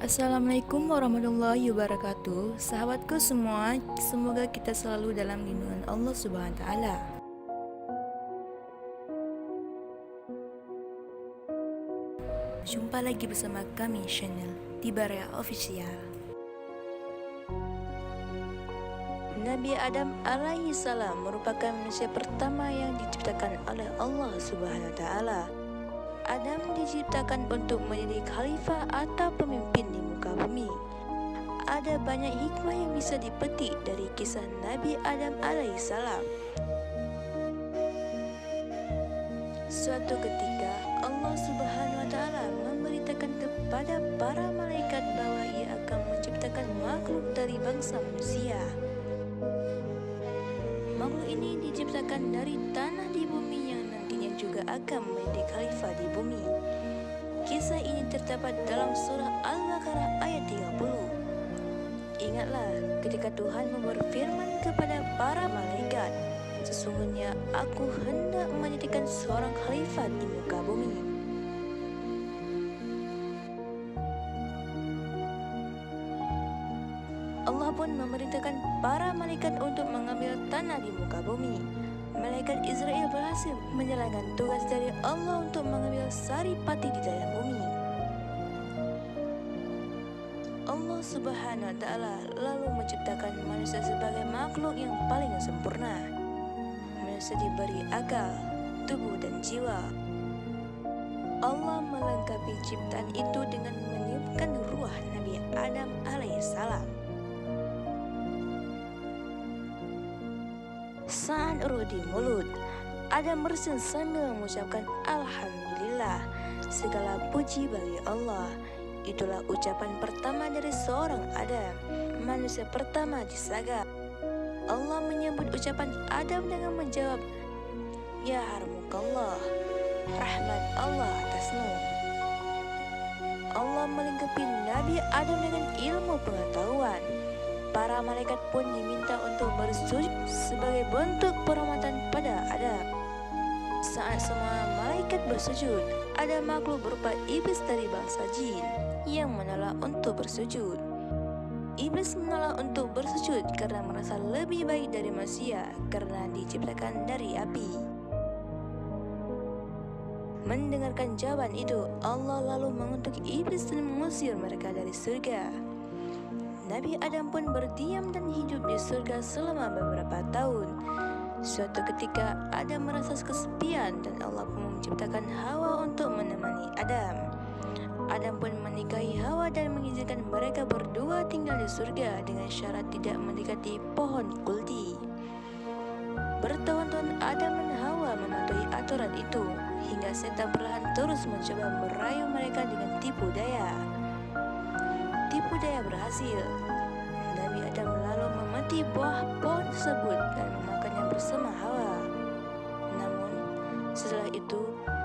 Assalamualaikum warahmatullahi wabarakatuh. Sahabatku semua, semoga kita selalu dalam lindungan Allah Subhanahu wa taala. Jumpa lagi bersama kami channel Tibaria Official. Nabi Adam alaihi salam merupakan manusia pertama yang diciptakan oleh Allah Subhanahu wa taala. Adam diciptakan untuk menjadi khalifah atau pemimpin di muka bumi. Ada banyak hikmah yang bisa dipetik dari kisah Nabi Adam alaihissalam. Suatu ketika Allah Subhanahu wa taala memberitakan kepada para malaikat bahwa Ia akan menciptakan makhluk dari bangsa manusia. Makhluk ini diciptakan dari tanah di bumi yang nantinya juga akan menjadi khalifah di bumi. Kisah ini terdapat dalam surah Al-Baqarah ayat 30. Ingatlah ketika Tuhan berfirman kepada para malaikat, sesungguhnya aku hendak menjadikan seorang khalifah di muka bumi. Allah pun memerintahkan para malaikat untuk mengambil tanah di muka bumi. Malaikat Israel berhasil menjalankan tugas dari Allah untuk mengambil saripati di dalam bumi. Allah Subhanahu wa taala lalu menciptakan manusia sebagai makhluk yang paling sempurna. Manusia diberi akal, tubuh dan jiwa. Allah melengkapi ciptaan itu dengan meniupkan ruh Nabi Adam alaihissalam. Saat roh di mulut, Adam bersin sambil mengucapkan Alhamdulillah, segala puji bagi Allah. Itulah ucapan pertama dari seorang Adam, manusia pertama di saga. Allah menyebut ucapan Adam dengan menjawab, Ya harmukallah, rahmat Allah atasmu. Allah melengkapi Nabi Adam dengan ilmu pengetahuan. Para malaikat pun diminta untuk bersujud sebagai bentuk penghormatan pada Adam. Saat semua malaikat bersujud, ada makhluk berupa iblis dari bangsa jin yang menolak untuk bersujud. Iblis menolak untuk bersujud karena merasa lebih baik dari manusia karena diciptakan dari api. Mendengarkan jawaban itu, Allah lalu mengutuk iblis dan mengusir mereka dari surga. Nabi Adam pun berdiam dan hidup di surga selama beberapa tahun. Suatu ketika Adam merasa kesepian dan Allah pun menciptakan Hawa untuk menemani Adam. Adam pun menikahi Hawa dan mengizinkan mereka berdua tinggal di surga dengan syarat tidak mendekati pohon kulti. Bertahun-tahun Adam dan Hawa mematuhi aturan itu hingga setan perlahan terus mencoba merayu mereka dengan tipu daya. Tipu daya berhasil. Nabi Adam lalu memeti buah pohon tersebut dan memakannya bersama Hawa. Namun, setelah itu,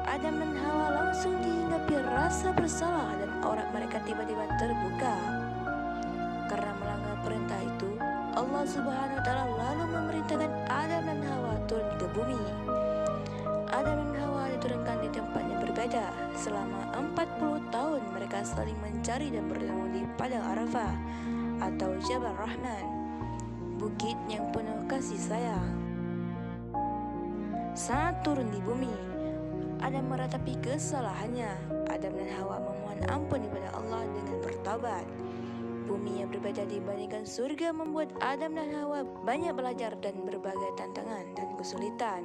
Adam dan Hawa langsung dihinggapi rasa bersalah dan aurat mereka tiba-tiba terbuka. Karena melanggar perintah itu, Allah Subhanahu wa taala lalu memerintahkan Adam dan Hawa turun ke bumi. Adam dan Hawa diturunkan di tempat yang berbeda. Selama 40 tahun mereka saling mencari dan bertemu di Padang Arafah atau Jabal Rahman, bukit yang penuh kasih sayang. Saat turun di bumi, Adam meratapi kesalahannya. Adam dan Hawa memohon ampun kepada Allah dengan bertaubat. Bumi yang berbeda dibandingkan surga membuat Adam dan Hawa banyak belajar dan berbagai tantangan dan kesulitan.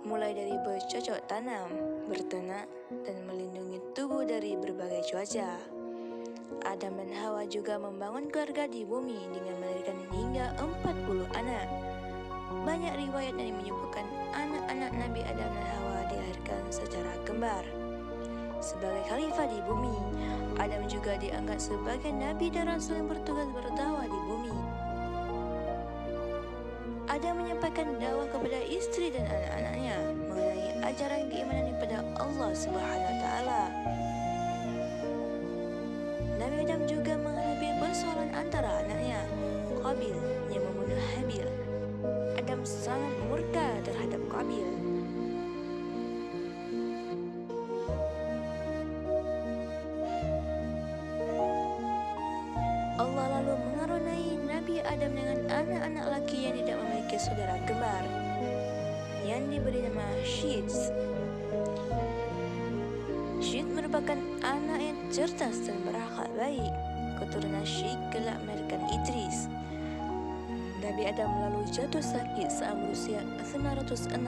Mulai dari bercocok tanam, berternak, dan melindungi tubuh dari berbagai cuaca. Adam dan Hawa juga membangun keluarga di bumi dengan melahirkan hingga 40 anak. Banyak riwayat yang menyebutkan anak-anak Nabi Adam dan Hawa dilahirkan secara kembar. Sebagai khalifah di bumi, Adam juga dianggap sebagai nabi dan rasul yang bertugas berdakwah di bumi. Adam menyampaikan dakwah kepada istri dan anak-anaknya mengenai ajaran keimanan kepada Allah Subhanahu wa taala. Nabi Adam juga menghadapi persoalan antara anaknya, Qabil yang membunuh Habil. Adam sangat murka terhadap Qabil. Allah lalu mengaruniai Nabi Adam dengan anak-anak laki yang tidak memiliki saudara kembar, yang diberi nama Syed. Syed merupakan anak yang cerdas dan berakhlak baik. Keturunan Syed kelak melahirkan Idris. Nabi Adam lalu jatuh sakit saat berusia 960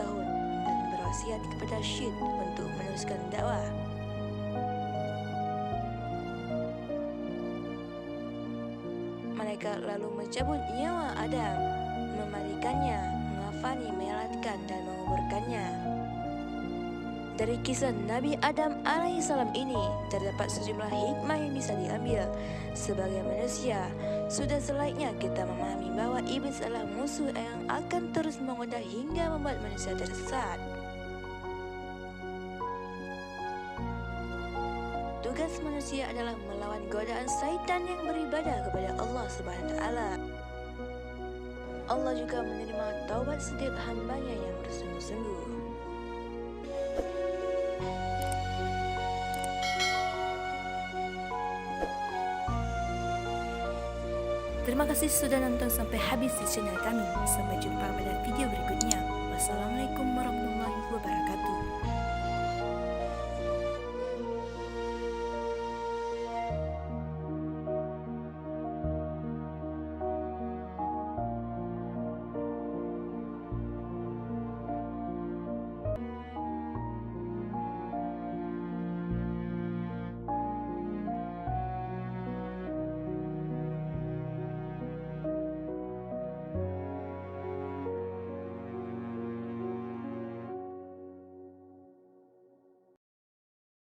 tahun dan berwasiat kepada Syed untuk meneruskan dakwah. Malaikat lalu mencabut nyawa Adam, memandikannya, mengafani, menyalatkan dan menguburkannya. Dari kisah Nabi Adam alaihissalam ini terdapat sejumlah hikmah yang bisa diambil. Sebagai manusia, sudah selaiknya kita memahami bahawa iblis adalah musuh yang akan terus menggoda hingga membuat manusia tersesat. Tugas manusia adalah melawan godaan syaitan yang beribadah kepada Allah SWT. Allah juga menerima taubat setiap hambanya yang bersungguh-sungguh. Terima kasih sudah nonton sampai habis di channel kami. Sampai jumpa pada video berikutnya. Wassalamualaikum warahmatullahi wabarakatuh.